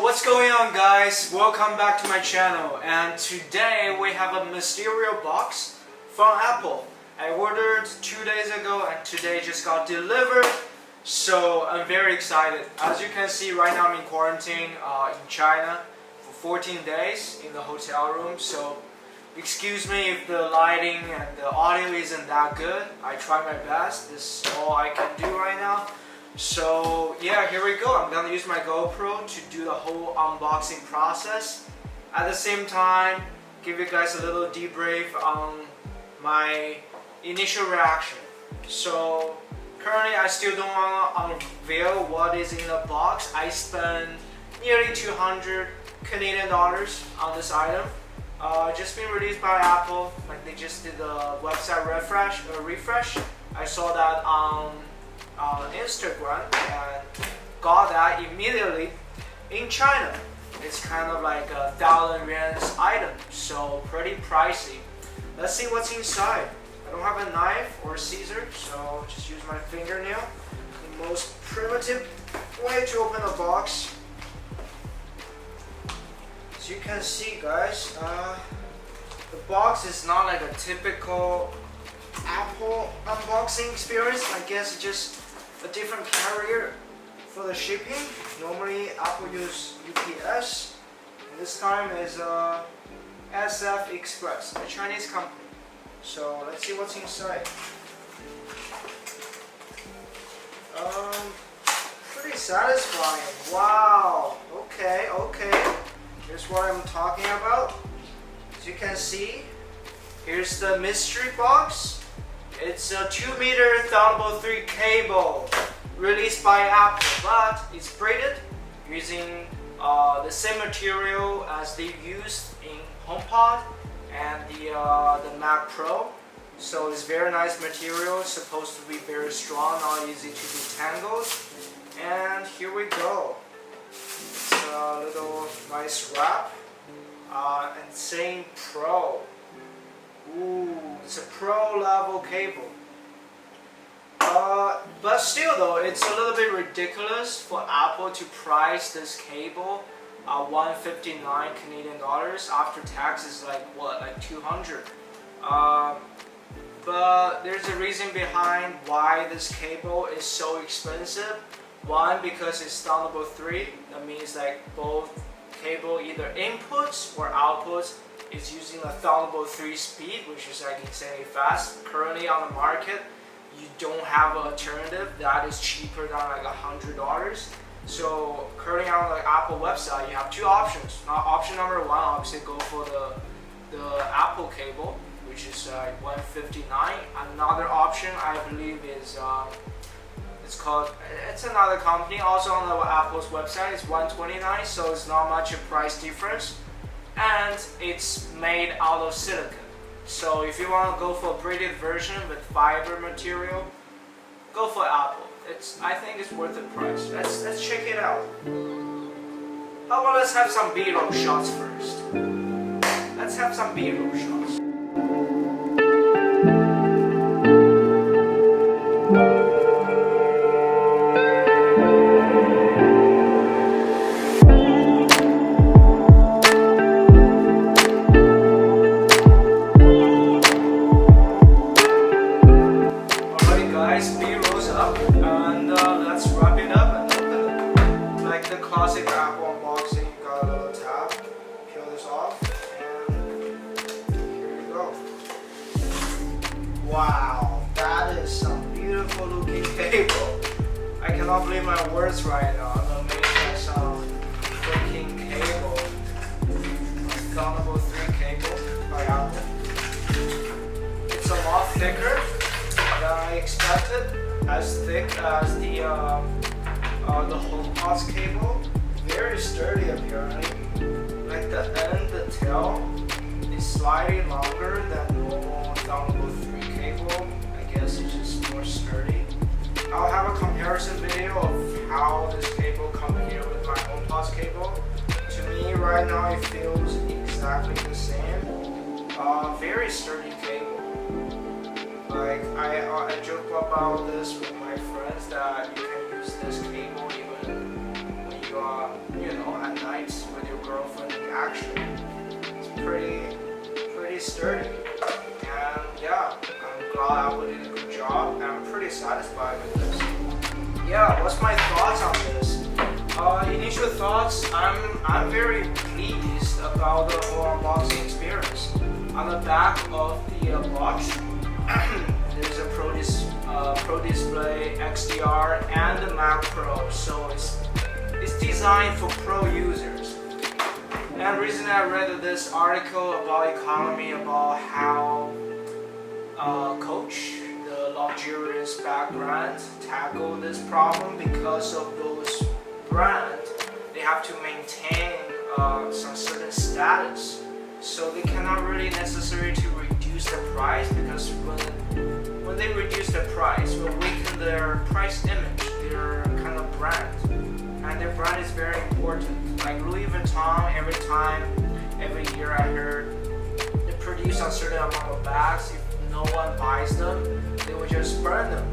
What's going on, guys? Welcome back to my channel, and today we have a mysterious box from Apple. I ordered 2 days ago and today just got delivered, so I'm very excited. As you can see, right now I'm in quarantine in China for 14 days in the hotel room, so excuse me if the lighting and the audio isn't that good. I try my best. This is all I can do right now. So yeah, here we go. I'm gonna use my GoPro to do the whole unboxing process. At the same time, give you guys a little debrief on my initial reaction. So currently I still don't want to unveil what is in the box. I spent nearly 200 Canadian dollars on this item. Just been released by Apple, like they just did the website refresh. I saw that on Instagram and got that immediately in China. It's kind of like a 1,000 yuan item, so pretty pricey. Let's see what's inside. I don't have a knife or scissors, so just use my fingernail. The most primitive way to open a box. As you can see, guys, the box is not like a typical Apple unboxing experience. I guess it's just a different carrier for the shipping. Normally Apple use UPS, and this time is SF Express, a Chinese company. So let's see what's inside. Pretty satisfying. Wow. Okay. Here's what I'm talking about. As you can see, here's the mystery box. It's a 2-meter Thunderbolt 3 cable released by Apple, but it's braided using the same material as they used in HomePod and the Mac Pro. So it's very nice material, supposed to be very strong, not easy to detangle. And here we go. It's a little nice wrap and saying Pro. Ooh, it's a pro level cable. But still though, it's a little bit ridiculous for Apple to price this cable at 159 Canadian dollars. After tax is like what, like 200. But there's a reason behind why this cable is so expensive. One, because it's Thunderbolt 3. That means like both cable, either inputs or outputs, is using a Thunderbolt 3 speed, which is like insanely fast. Currently on the market, you don't have an alternative that is cheaper than like $100. So currently on the Apple website, you have two options. Option number one, obviously go for the Apple cable, which is like 159. Another option, I believe, is it's another company also on the Apple's website. It's 129, so it's not much a price difference. And it's made out of silicone. So if you want to go for a braided version with fiber material, go for Apple. I think it's worth the price. Let's check it out. How about let's have some B-roll shots first. Let's have some B-roll shots. Classic Apple unboxing, you got a little tab, peel this off, and here we go. Wow, that is some beautiful looking cable. I cannot believe my words right now. I'm amazed by some freaking cable. Thunderbolt 3 cable by Apple. It's a lot thicker than I expected, as thick as the HomePod's cable. Very sturdy apparently. Like the end, the tail is slightly longer than normal Thunderbolt 3 cable. I guess it's just more sturdy. I'll have a comparison video of how this cable compares with my HomePod's cable. To me right now it feels exactly the same. Very sturdy cable. Like I joke about this with my friends that you can use this cable even when you are, at night. nights with your girlfriend actually. It's pretty sturdy. And yeah, I'm glad Apple did a good job, and I'm pretty satisfied with this. Yeah, what's my thoughts on this? Initial thoughts, I'm very pleased about the whole unboxing experience. On the back of the box, there's a Pro Display XDR and the Mac Pro, so it's designed for pro users. And recently I read this article about economy, about how Coach, the luxurious bag brand, tackle this problem because of those brands. They have to maintain some certain status, so they cannot really necessarily to reduce the price, because when they reduce the price, will weaken their price image, their kind of brand, and their brand is very important. Like Louis Vuitton, every year I heard they produce a certain amount of bags. If no one buys them, they will just burn them,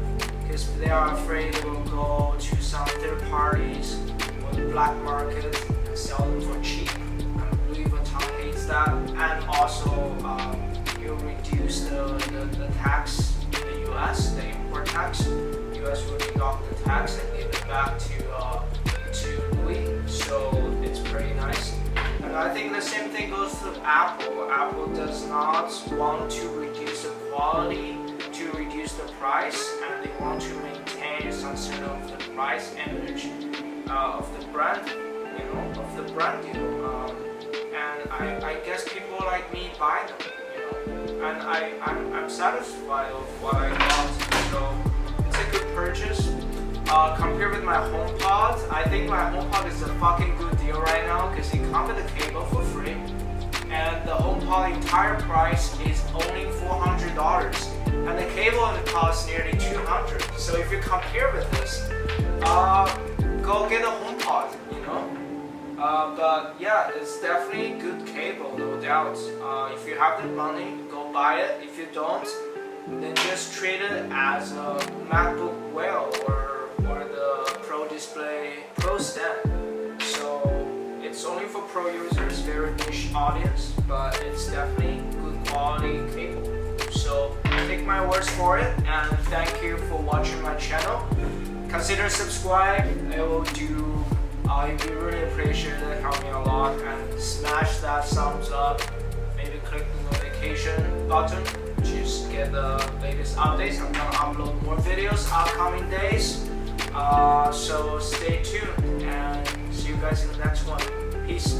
because they are afraid they will go to some third parties or the black market and sell them for cheap. And Louis Vuitton hates that, and also it will reduce the tax in the US, the import tax. US will deduct the tax and give it back to Louis, so it's pretty nice. And I think the same thing goes to Apple. Apple does not want to reduce the quality, to reduce the price, and they want to maintain some sort of the price image of the brand, of the brand and I guess people like me buy them, and I'm satisfied with what I got, so it's a good purchase. Compared with my HomePod, I think my HomePod is a fucking good deal right now, because it comes with a cable for free, and the HomePod entire price is only $400, and the cable costs nearly $200. So if you compare with this, go get a HomePod, But yeah, it's definitely a good cable, no doubt. If you have the money, go buy it. If you don't, then just treat it as a MacBook Well or the Pro Display Pro Stand. So it's only for pro users, very niche audience, but it's definitely good quality cable. So take my words for it, and thank you for watching my channel. Consider subscribe. I'd be really appreciate it, help me a lot, and smash that thumbs up. Maybe click the notification button to get the latest updates. I'm gonna upload more videos upcoming days. So stay tuned, and see you guys in the next one. Peace.